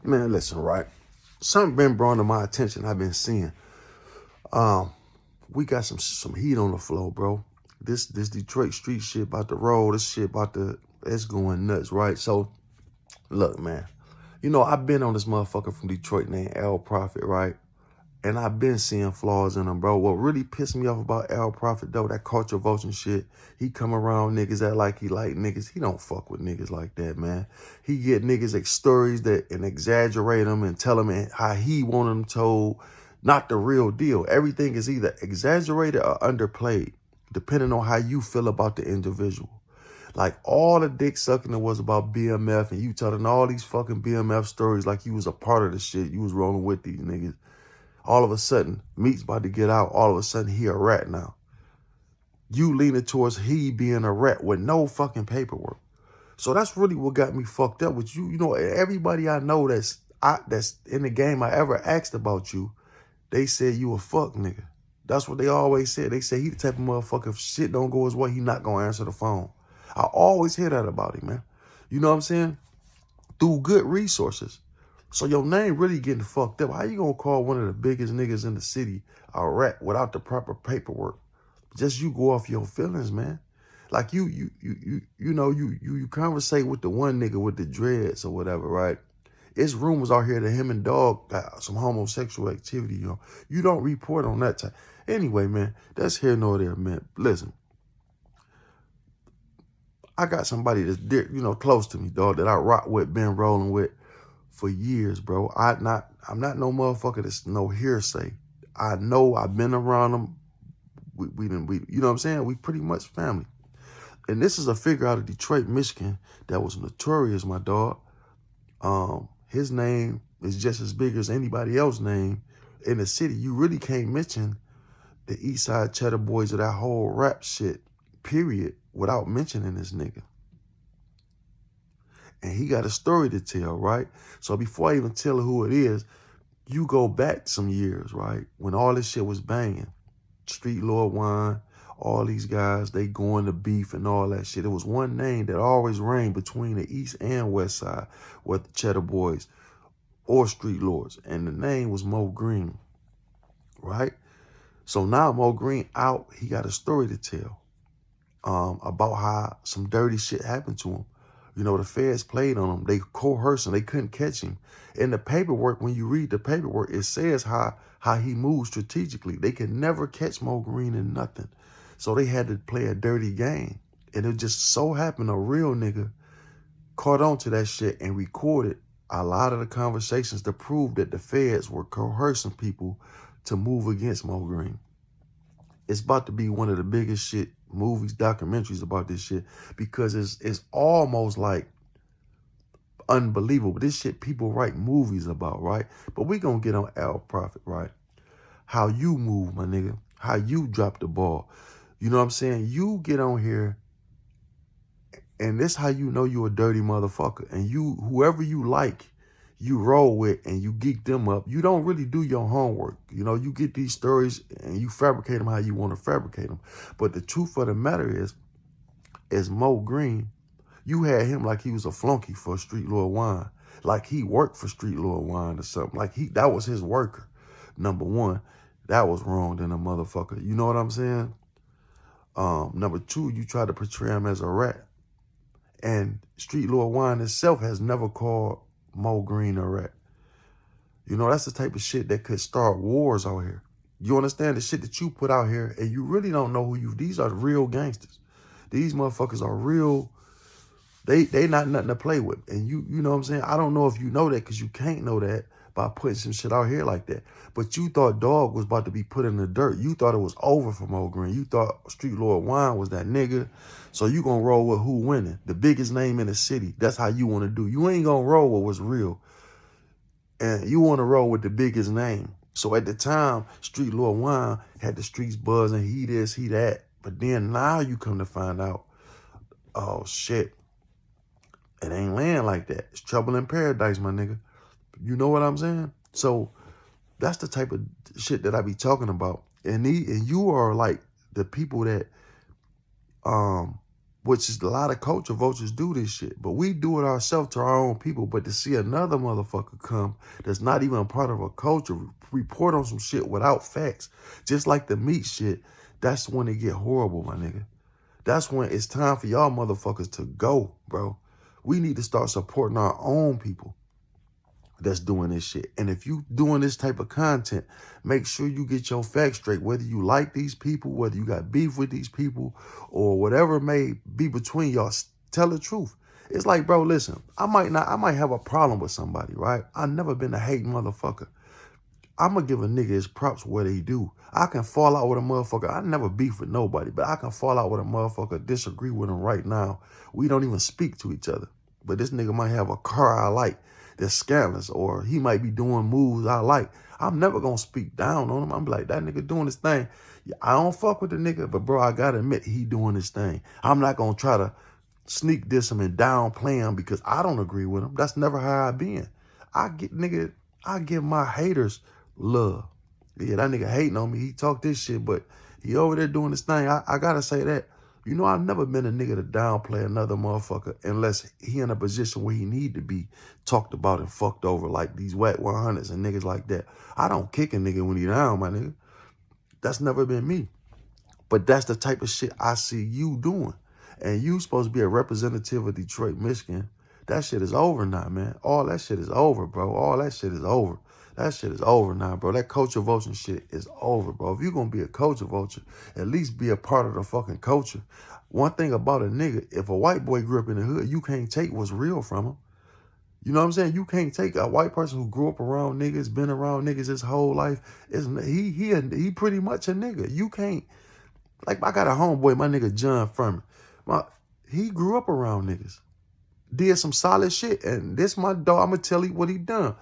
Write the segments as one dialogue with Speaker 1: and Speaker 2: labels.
Speaker 1: Man, listen, right? Something been brought to my attention. I've been seeing. We got some heat on the floor, bro. This Detroit street shit about to roll. This shit about to, it's going nuts, right? So, look, man. You know, I've been on this motherfucker from Detroit named Al Prophet, right? And I've been seeing flaws in him, bro. What really pissed me off about Al Prophet, though, that culture vulture shit, he come around niggas that like he like niggas. He don't fuck with niggas like that, man. He get niggas stories that and exaggerate them and tell them how he want them told. Not the real deal. Everything is either exaggerated or underplayed, depending on how you feel about the individual. Like all the dick sucking that was about BMF and you telling all these fucking BMF stories like you was a part of the shit. You was rolling with these niggas. All of a sudden, Meat's about to get out. All of a sudden, he a rat now. You leaning towards he being a rat with no fucking paperwork. So that's really what got me fucked up with you. You know, everybody I know that's in the game I ever asked about you, they said you a fuck nigga. That's what they always said. They say he the type of motherfucker, if shit don't go his way, he not gonna answer the phone. I always hear that about him, man. You know what I'm saying? Through good resources. So your name really getting fucked up. How you gonna call one of the biggest niggas in the city a rat without the proper paperwork? Just you go off your feelings, man. Like you conversate with the one nigga with the dreads or whatever, right? It's rumors out here that him and Dog got some homosexual activity, you know. You don't report on that type. Anyway, man, that's here nor there, man. Listen, I got somebody that's close to me, dog, that I rock with, been rolling with for years, bro. I'm not no motherfucker that's no hearsay. I know I've been around them. We you know what I'm saying? We pretty much family. And this is a figure out of Detroit, Michigan that was notorious, my dog. His name is just as big as anybody else's name in the city. You really can't mention the East Side Cheddar Boys or that whole rap shit, period, without mentioning this nigga. And he got a story to tell, right? So before I even tell who it is, you go back some years, right? When all this shit was banging. Street Lord Wine, all these guys, they going to beef and all that shit. It was one name that always reigned between the East and West Side, with the Cheddar Boys or Street Lords. And the name was Mo Green, right? So now Mo Green out, he got a story to tell about how some dirty shit happened to him. You know, the feds played on him. They coerced him. They couldn't catch him. In the paperwork, when you read the paperwork, it says how he moved strategically. They could never catch Mo Green in nothing. So they had to play a dirty game. And it just so happened a real nigga caught on to that shit and recorded a lot of the conversations to prove that the feds were coercing people to move against Mo Green. It's about to be one of the biggest shit movies, documentaries about this shit, because it's almost like unbelievable. This shit people write movies about, right? But we gonna get on Al Prophet, right? How you move, my nigga. How you drop the ball. You know what I'm saying? You get on here, and this how you know you a dirty motherfucker. And you, whoever you like, you roll with and you geek them up. You don't really do your homework. You know, you get these stories and you fabricate them how you want to fabricate them. But the truth of the matter is Mo Green, you had him like he was a flunky for Street Lord Wine. Like he worked for Street Lord Wine or something. Like that was his worker. Number one, that was wrong than a motherfucker. You know what I'm saying? Number two, you try to portray him as a rat. And Street Lord Wine itself has never called Mo Green a rat. You know, that's the type of shit that could start wars out here. You understand the shit that you put out here and you really don't know these are real gangsters. These motherfuckers are real. They not nothing to play with. And you know what I'm saying? I don't know if you know that because you can't know that by putting some shit out here like that. But you thought Dog was about to be put in the dirt. You thought it was over for Mo Green. You thought Street Lord Wine was that nigga. So you gonna roll with who winning? The biggest name in the city. That's how you want to do. You ain't gonna roll with what's real. And you want to roll with the biggest name. So at the time, Street Lord Wine had the streets buzzing, he this, he that. But then now you come to find out, oh shit, it ain't land like that. It's trouble in paradise, my nigga. You know what I'm saying? So that's the type of shit that I be talking about. And you are like the people that which is a lot of culture vultures do this shit. But we do it ourselves to our own people. But to see another motherfucker come that's not even a part of a culture, report on some shit without facts, just like the meat shit, that's when it get horrible, my nigga. That's when it's time for y'all motherfuckers to go, bro. We need to start supporting our own people that's doing this shit. And if you doing this type of content, make sure you get your facts straight, whether you like these people, whether you got beef with these people, or whatever may be between y'all. Tell the truth. It's like, bro, listen, I might have a problem with somebody, right? I've never been a hating motherfucker. I'm going to give a nigga his props where they do. I can fall out with a motherfucker. I never beef with nobody, but I can fall out with a motherfucker, disagree with him right now. We don't even speak to each other. But this nigga might have a car I like that's scandalous, or he might be doing moves I like. I'm never going to speak down on him. I'm like, that nigga doing his thing. I don't fuck with the nigga, but bro, I got to admit, he doing his thing. I'm not going to try to sneak diss him and downplay him because I don't agree with him. That's never how I been. I give my haters love. Yeah, that nigga hating on me. He talk this shit, but he over there doing his thing. I gotta say that. You know, I've never been a nigga to downplay another motherfucker unless he in a position where he need to be talked about and fucked over, like these Wack 100s and niggas like that. I don't kick a nigga when he down, my nigga. That's never been me. But that's the type of shit I see you doing. And you supposed to be a representative of Detroit, Michigan. That shit is over now, man. All that shit is over, bro. All that shit is over. That shit is over now, bro. That culture vulture shit is over, bro. If you're going to be a culture vulture, at least be a part of the fucking culture. One thing about a nigga, if a white boy grew up in the hood, you can't take what's real from him. You know what I'm saying? You can't take a white person who grew up around niggas, been around niggas his whole life. He pretty much a nigga. You can't. Like, I got a homeboy, my nigga John Furman. He grew up around niggas. Did some solid shit. And this my dog, I'm going to tell you what he done.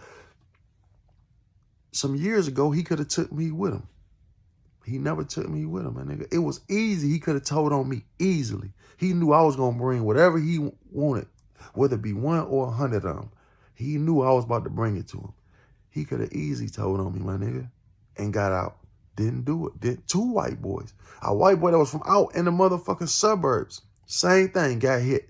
Speaker 1: Some years ago, he could have took me with him. He never took me with him, my nigga. It was easy. He could have told on me easily. He knew I was going to bring whatever he wanted, whether it be 1 or 100 of them. He knew I was about to bring it to him. He could have easily told on me, my nigga, and got out. Didn't do it. Did 2 white boys. A white boy that was from out in the motherfucking suburbs. Same thing, got hit.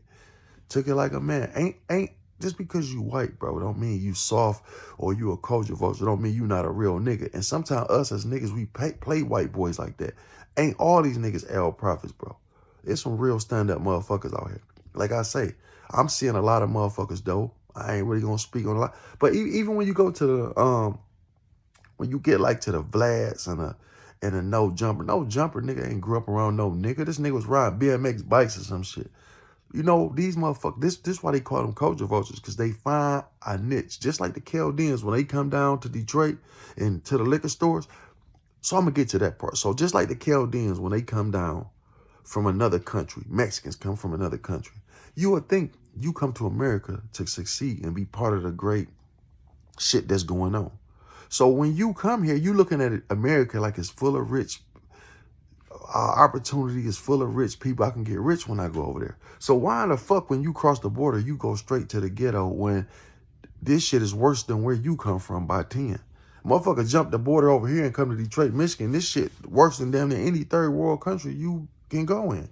Speaker 1: Took it like a man. Ain't just because you white, bro, don't mean you soft or you a culture vulture. Don't mean you not a real nigga. And sometimes us as niggas, we play white boys like that. Ain't all these niggas L prophets, bro. There's some real stand-up motherfuckers out here. Like I say, I'm seeing a lot of motherfuckers, though. I ain't really gonna speak on a lot. But even when you go to the, when you get like to the Vlads and a no jumper nigga ain't grew up around no nigga. This nigga was riding BMX bikes or some shit. You know, these motherfuckers, this why they call them culture vultures, because they find a niche. Just like the Chaldeans, when they come down to Detroit and to the liquor stores. So I'm going to get to that part. So just like the Chaldeans, when they come down from another country, Mexicans come from another country, you would think you come to America to succeed and be part of the great shit that's going on. So when you come here, you looking at America like it's full of rich opportunity, is full of rich people. I can get rich when I go over there. So why in the fuck when you cross the border, you go straight to the ghetto when this shit is worse than where you come from by 10? Motherfucker jump the border over here and come to Detroit, Michigan. This shit worse than damn near any third world country you can go in.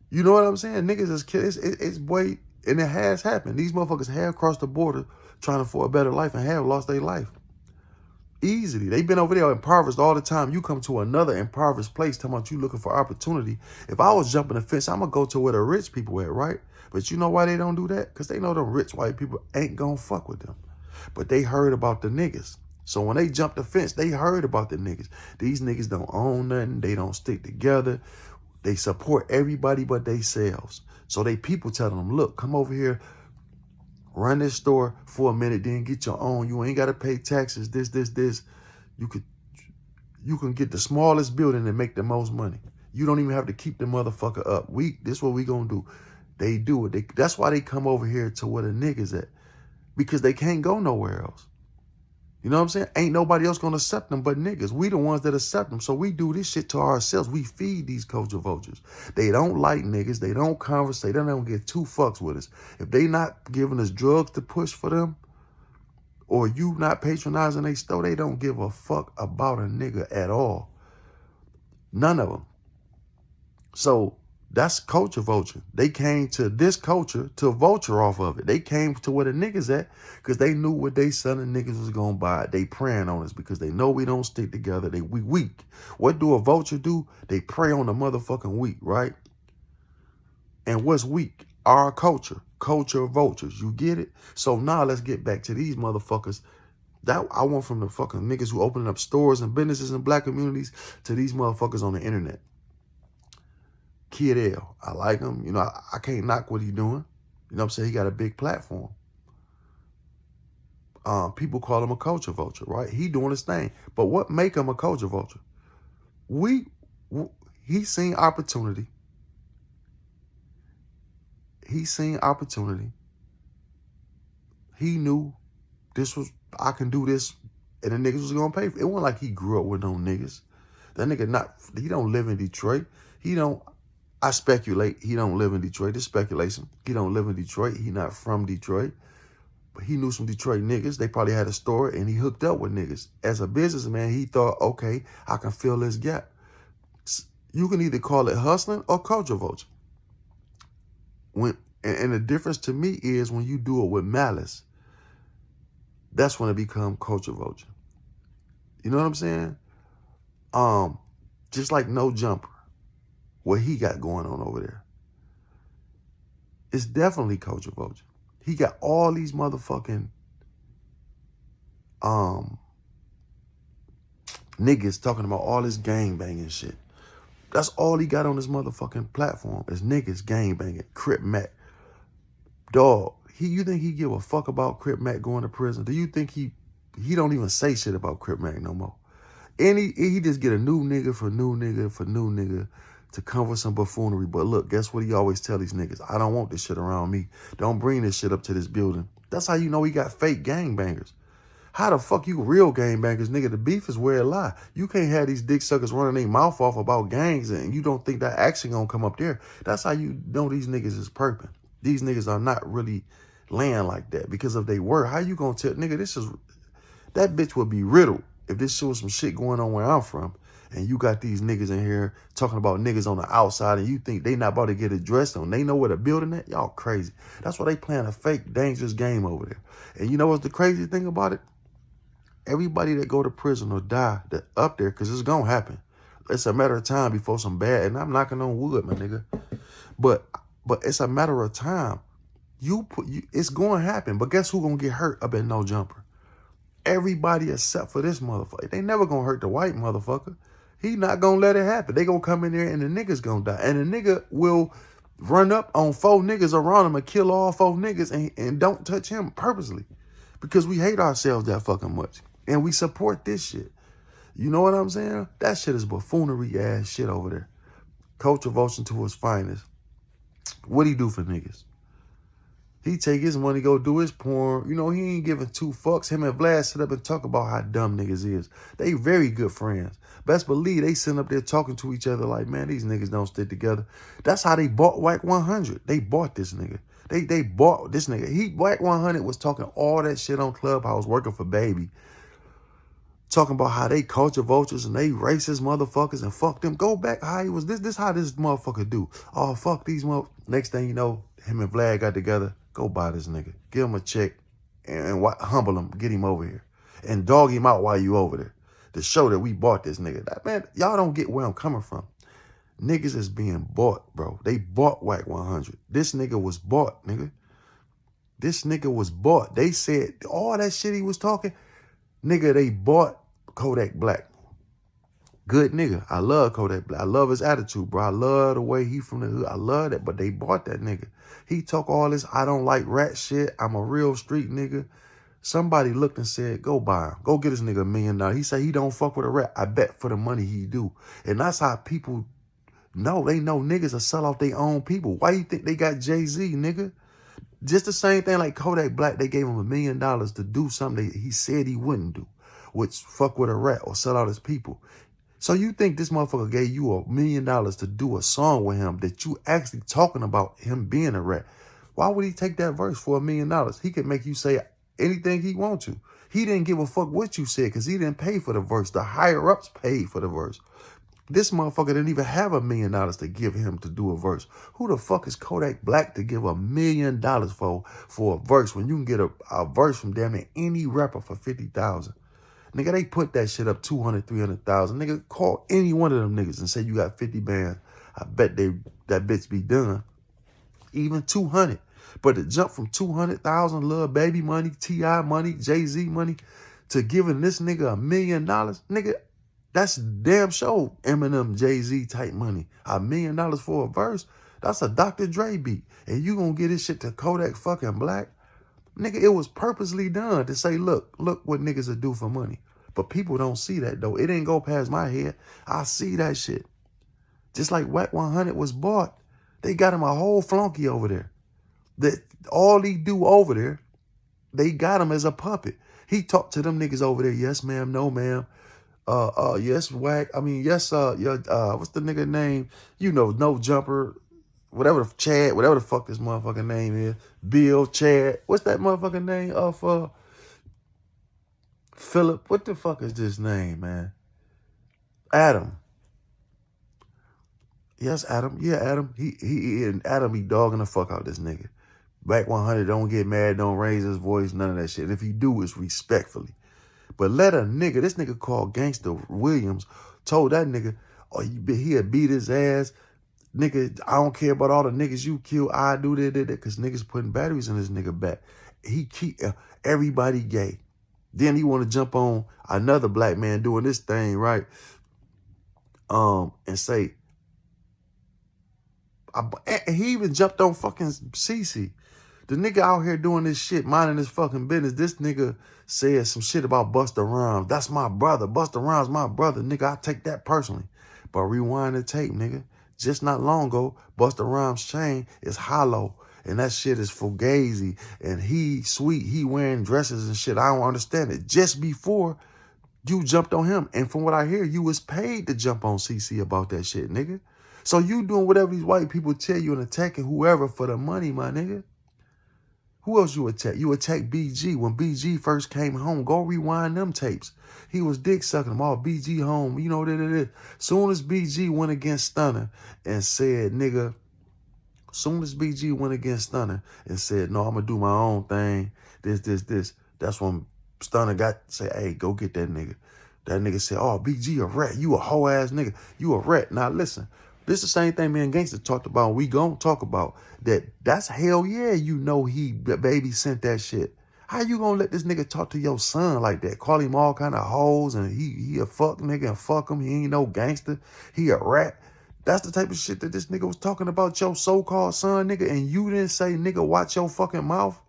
Speaker 1: You know what I'm saying? Niggas is kids. It's way, and it has happened. These motherfuckers have crossed the border trying for a better life and have lost their life. Easily. They've been over there impoverished all the time. You come to another impoverished place talking about you looking for opportunity. If I was jumping the fence, I'm going to go to where the rich people at, right? But you know why they don't do that? Because they know the rich white people ain't going to fuck with them. But they heard about the niggas. So when they jump the fence, they heard about the niggas. These niggas don't own nothing. They don't stick together. They support everybody but themselves. So they people tell them, look, come over here, run this store for a minute, then get your own. You ain't got to pay taxes, this. You can get the smallest building and make the most money. You don't even have to keep the motherfucker up. This what we gonna do. They do it. That's why they come over here to where the niggas at. Because they can't go nowhere else. You know what I'm saying? Ain't nobody else gonna accept them but niggas. We the ones that accept them. So we do this shit to ourselves. We feed these culture vultures. They don't like niggas. They don't converse. They don't give 2 fucks with us. If they not giving us drugs to push for them, or you not patronizing their store, they don't give a fuck about a nigga at all. None of them. So That's culture vulture. They came to this culture to vulture off of it. They came to where the niggas at because they knew what they selling niggas was going to buy. They preying on us because they know we don't stick together. We weak. What do a vulture do? They prey on the motherfucking weak, right? And what's weak? Our culture. Culture of vultures. You get it? So now let's get back to these motherfuckers. That I want from the fucking niggas who opening up stores and businesses in black communities to these motherfuckers on the internet. Kid L, I like him. You know, I can't knock what he's doing. You know what I'm saying? He got a big platform. People call him a culture vulture, right? He doing his thing. But what make him a culture vulture? He's seen opportunity. He's seen opportunity. He knew I can do this, and the niggas was gonna pay for it. It wasn't like he grew up with no niggas. That nigga he don't live in Detroit. I speculate he don't live in Detroit. This speculation. He don't live in Detroit. He not from Detroit. But he knew some Detroit niggas. They probably had a store and he hooked up with niggas. As a businessman, he thought, okay, I can fill this gap. You can either call it hustling or culture vulture. And the difference to me is when you do it with malice, that's when it becomes culture vulture. You know what I'm saying? Just like No Jumper. What he got going on over there. It's definitely culture vulture. He got all these motherfucking niggas talking about all this gang banging shit. That's all he got on his motherfucking platform is niggas gang banging. Crip Mac. Dog. You think he give a fuck about Crip Mac going to prison? Do you think he don't even say shit about Crip Mac no more? And he just get a new nigga for new nigga for new nigga to come with some buffoonery. But look, guess what he always tell these niggas? I don't want this shit around me. Don't bring this shit up to this building. That's how you know he got fake gangbangers. How the fuck you real gangbangers, nigga? The beef is where it lie. You can't have these dick suckers running their mouth off about gangs and you don't think that action gonna come up there. That's how you know these niggas is perping. These niggas are not really laying like that because of they were. How you gonna tell, nigga, that bitch would be riddled if this shit was some shit going on where I'm from. And you got these niggas in here talking about niggas on the outside and you think they not about to get addressed on. They know where the building at? Y'all crazy. That's why they playing a fake, dangerous game over there. And you know what's the crazy thing about it? Everybody that go to prison or die that up there, because it's going to happen. It's a matter of time before some bad, and I'm knocking on wood, my nigga. But it's a matter of time. It's going to happen. But guess who going to get hurt up at No Jumper? Everybody except for this motherfucker. They never going to hurt the white motherfucker. He not going to let it happen. They going to come in there and the niggas going to die. And the nigga will run up on 4 niggas around him and kill all 4 niggas and don't touch him purposely. Because we hate ourselves that fucking much. And we support this shit. You know what I'm saying? That shit is buffoonery ass shit over there. Culture vulture to his finest. What he do for niggas? He take his money, go do his porn. You know, he ain't giving 2 fucks. Him and Vlad sit up and talk about how dumb niggas is. They very good friends. Best believe they sitting up there talking to each other like, man, these niggas don't stick together. That's how they bought Wack 100. They bought this nigga. They bought this nigga. Wack 100 was talking all that shit on Clubhouse working for Baby. Talking about how they culture vultures and they racist motherfuckers and fuck them. Go back how he was. This how this motherfucker do. Oh, fuck these motherfuckers. Next thing you know, him and Vlad got together. Go buy this nigga. Give him a check and humble him. Get him over here. And dog him out while you over there. To show that we bought this nigga. Man, y'all don't get where I'm coming from. Niggas is being bought, bro. They bought Wack 100. This nigga was bought, nigga. This nigga was bought. They said all that shit he was talking. Nigga, they bought Kodak Black. Good nigga. I love Kodak Black. I love his attitude, bro. I love the way he from the hood. I love that. But they bought that nigga. He talk all this, I don't like rat shit. I'm a real street nigga. Somebody looked and said, go buy him. Go get this nigga $1 million. He said he don't fuck with a rat. I bet for the money he do. And that's how people know. They know niggas will sell off their own people. Why you think they got Jay-Z, nigga? Just the same thing like Kodak Black. They gave him $1 million to do something he said he wouldn't do, which fuck with a rat or sell out his people. So you think this motherfucker gave you $1 million to do a song with him that you actually talking about him being a rat? Why would he take that verse for $1 million? He could make you say anything he want to. He didn't give a fuck what you said because he didn't pay for the verse. The higher ups paid for the verse. This motherfucker didn't even have $1 million to give him to do a verse. Who the fuck is Kodak Black to give $1 million for a verse when you can get a verse from damn near any rapper for 50,000? Nigga, they put that shit up 200, 300,000. Nigga, call any one of them niggas and say you got 50 bands. I bet that bitch be done. Even 200. But to jump from 200,000 little baby money, T.I. money, Jay-Z money, to giving this nigga $1 million, nigga, that's damn sure Eminem, Jay-Z type money. $1 million for a verse, that's a Dr. Dre beat. And you gonna get this shit to Kodak fucking Black? Nigga, it was purposely done to say, look what niggas will do for money. But people don't see that, though. It didn't go past my head. I see that shit. Just like Wack 100 was bought. They got him a whole flunky over there. That all he do over there, they got him as a puppet. He talked to them niggas over there. Yes, ma'am. No, ma'am. Yes, Wack. I mean, yes, what's the nigga name? You know, No Jumper. Whatever, Chad, whatever the fuck this motherfucking name is. Bill, Chad. What's that motherfucking name of Philip? What the fuck is this name, man? Adam. Yes, Adam. Yeah, Adam. He Adam be dogging the fuck out this nigga. Wack 100, don't get mad, don't raise his voice, none of that shit. And if he do, it's respectfully. But let a nigga, this nigga called Gangster Williams, told that nigga, oh, he had beat his ass. Nigga, I don't care about all the niggas you kill. I do that, because niggas putting batteries in this nigga back. He keep everybody gay. Then he want to jump on another black man doing this thing, right? And say, he even jumped on fucking CC. The nigga out here doing this shit, minding his fucking business. This nigga said some shit about Busta Rhymes. That's my brother. Busta Rhymes my brother. Nigga, I take that personally. But rewind the tape, nigga. Just not long ago, Busta Rhymes' chain is hollow. And that shit is fugazi. And he sweet. He wearing dresses and shit. I don't understand it. Just before you jumped on him. And from what I hear, you was paid to jump on CC about that shit, nigga. So you doing whatever these white people tell you and attacking whoever for the money, my nigga. Who else you attack? You attack BG. When BG first came home, go rewind them tapes. He was dick sucking them all. BG home, you know what it is. Soon as BG went against Stunner and said, nigga, soon as BG went against Stunner and said, no, I'm going to do my own thing, this. That's when Stunner got to say, hey, go get that nigga. That nigga said, oh, BG a rat. You a hoe ass nigga. You a rat. Now listen. This is the same thing me and Gangsta talked about. We gonna talk about that. That's hell yeah. You know the baby sent that shit. How you gonna let this nigga talk to your son like that? Call him all kind of hoes and he a fuck nigga and fuck him. He ain't no gangster. He a rat. That's the type of shit that this nigga was talking about your so-called son, nigga, and you didn't say, nigga, watch your fucking mouth.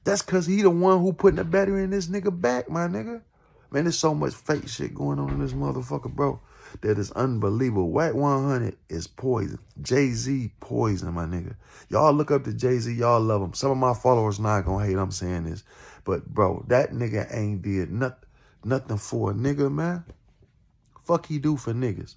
Speaker 1: That's because he the one who putting the battery in this nigga back, my nigga. Man, there's so much fake shit going on in this motherfucker, bro. That is unbelievable. Wack 100 is poison. Jay-Z poison, my nigga. Y'all look up to Jay-Z. Y'all love him. Some of my followers not gonna hate I'm saying this. But, bro, that nigga ain't did nothing for a nigga, man. Fuck he do for niggas.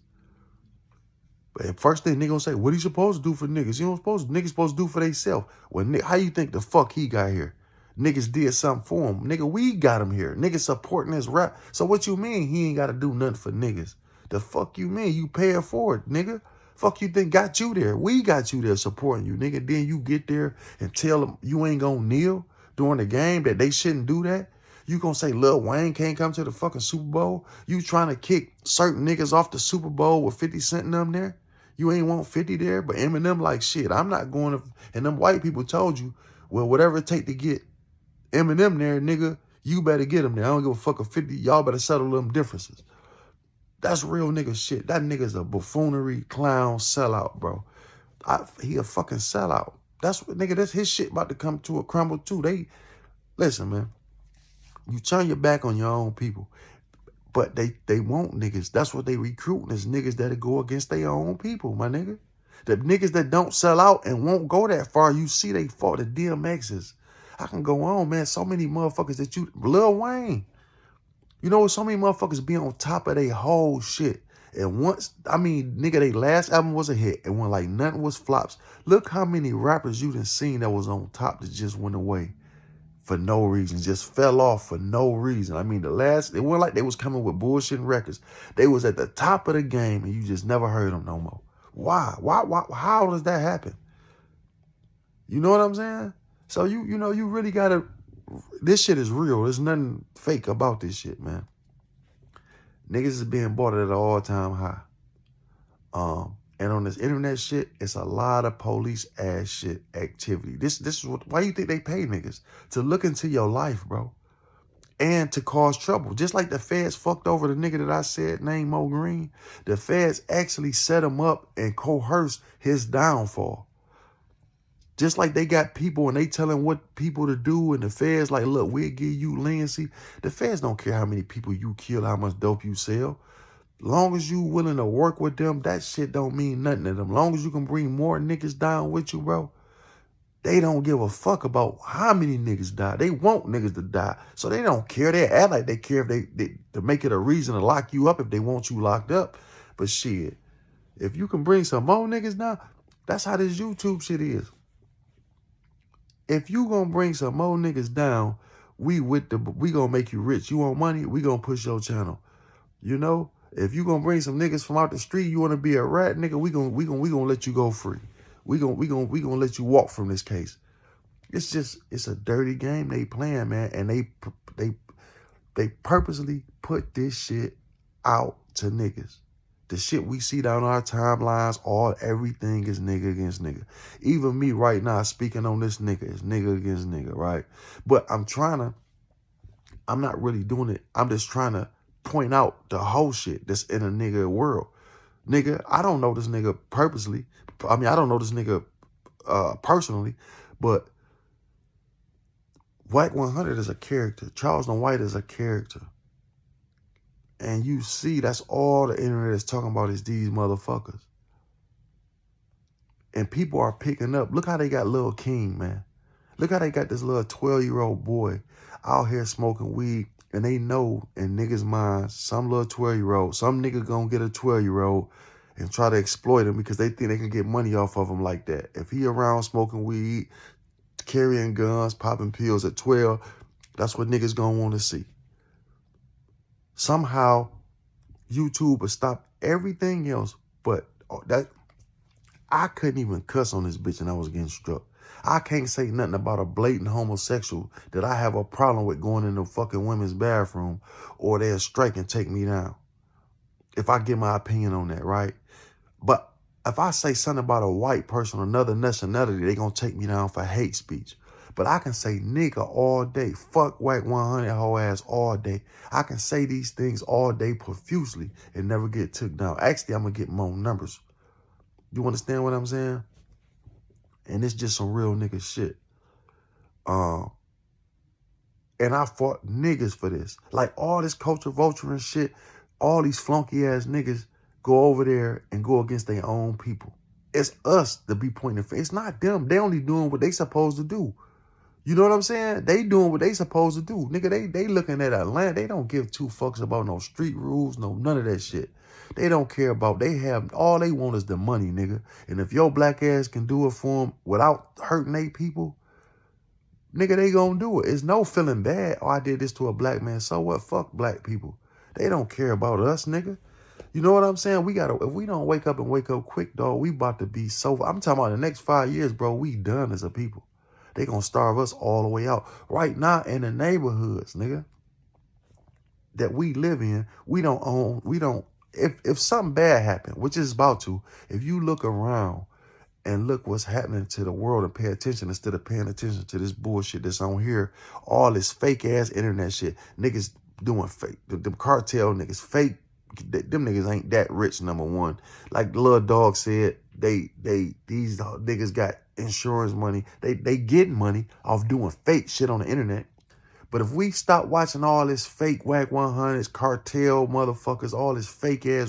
Speaker 1: But first thing nigga gonna say, what he supposed to do for niggas? Niggas supposed to do for theyself. Well, how you think the fuck he got here? Niggas did something for him. Nigga, we got him here. Niggas supporting his rap. So what you mean he ain't got to do nothing for niggas? The fuck you mean? You pay it for it, nigga. Fuck you think got you there. We got you there supporting you, nigga. Then you get there and tell them you ain't gonna kneel during the game, that they shouldn't do that. You gonna say Lil Wayne can't come to the fucking Super Bowl? You trying to kick certain niggas off the Super Bowl with 50 Cent in them there? You ain't want 50 there, but Eminem like, shit, I'm not going to, and them white people told you, well, whatever it take to get Eminem there, nigga, you better get him there. I don't give a fuck if 50, y'all better settle them differences. That's real nigga shit. That nigga's a buffoonery, clown, sellout, bro. He a fucking sellout. That's what, nigga, that's his shit about to come to a crumble too. Listen, man, you turn your back on your own people, but they want niggas. That's what they recruiting is niggas that'll go against their own people, my nigga. The niggas that don't sell out and won't go that far, you see they fought the DMXs. I can go on, man. So many motherfuckers that Lil Wayne. You know, so many motherfuckers be on top of their whole shit. And once, I mean, nigga, their last album was a hit. And when like nothing was flops. Look how many rappers you done seen that was on top that just went away. for no reason, just fell off for no reason. I mean, it wasn't like they was coming with bullshit records. They was at the top of the game and you just never heard them no more. Why? How does that happen? You know what I'm saying? So you really gotta, this shit is real. There's nothing fake about this shit, man. Niggas is being bought at an all-time high. And on this internet shit, it's a lot of police ass shit activity. This is why you think they pay niggas? To look into your life, bro. And to cause trouble. Just like the feds fucked over the nigga that I said named Mo Green. The feds actually set him up and coerced his downfall. Just like they got people and they telling what people to do, and the feds like, look, we'll give you leniency. The feds don't care how many people you kill, how much dope you sell. Long as you willing to work with them, that shit don't mean nothing to them. Long as you can bring more niggas down with you, bro, they don't give a fuck about how many niggas die. They want niggas to die. So they don't care. They act like they care if they to make it a reason to lock you up if they want you locked up. But shit, if you can bring some more niggas down, that's how this YouTube shit is. If you gonna bring some more niggas down, we gonna make you rich. You want money, we gonna push your channel. You know? If you gonna bring some niggas from out the street, you wanna be a rat nigga, we gonna let you go free. We gonna let you walk from this case. It's a dirty game they playing, man, and they purposely put this shit out to niggas. The shit we see down our timelines, everything is nigga against nigga. Even me right now speaking on this nigga is nigga against nigga, right? But I'm not really doing it. I'm just trying to point out the whole shit that's in a nigga world. Nigga, I don't know this nigga purposely. I mean, I don't know this nigga personally, but Wack 100 is a character. Charleston White is a character. And you see, that's all the internet is talking about is these motherfuckers. And people are picking up. Look how they got Lil King, man. Look how they got this little 12-year-old boy out here smoking weed. And they know in niggas' minds, some little 12-year-old, some nigga gonna get a 12-year-old and try to exploit him because they think they can get money off of him like that. If he around smoking weed, carrying guns, popping pills at 12, that's what niggas gonna want to see. Somehow, YouTube will stop everything else, but that I couldn't even cuss on this bitch and I was getting struck. I can't say nothing about a blatant homosexual that I have a problem with going in the fucking women's bathroom or they'll strike and take me down. If I give my opinion on that, right? But if I say something about a white person or another nationality, they gonna take me down for hate speech. But I can say nigga all day. Fuck Wack 100 whole ass all day. I can say these things all day profusely and never get took down. Actually, I'm going to get more numbers. You understand what I'm saying? And it's just some real nigga shit. And I fought niggas for this. Like all this culture vulture and shit, all these flunky ass niggas go over there and go against their own people. It's us that be pointing the finger. It's not them. They only doing what they supposed to do. You know what I'm saying? They doing what they supposed to do. Nigga, they looking at Atlanta. They don't give two fucks about no street rules, none of that shit. They don't care about, all they want is the money, nigga. And if your black ass can do it for them without hurting they people, nigga, they gonna do it. It's no feeling bad. Oh, I did this to a black man. So what? Fuck black people. They don't care about us, nigga. You know what I'm saying? If we don't wake up quick, dog, we about to be so, I'm talking about the next 5 years, bro, we done as a people. They gonna starve us all the way out. Right now in the neighborhoods, nigga, that we live in, if something bad happened, which is about to, if you look around and look what's happening to the world and pay attention instead of paying attention to this bullshit that's on here, all this fake ass internet shit, niggas doing fake, them cartel niggas, fake, them niggas ain't that rich, number one. Like the little dog said, these niggas got insurance money. They get money off doing fake shit on the internet. But if we stop watching all this fake Wack 100s, cartel motherfuckers, all this fake ass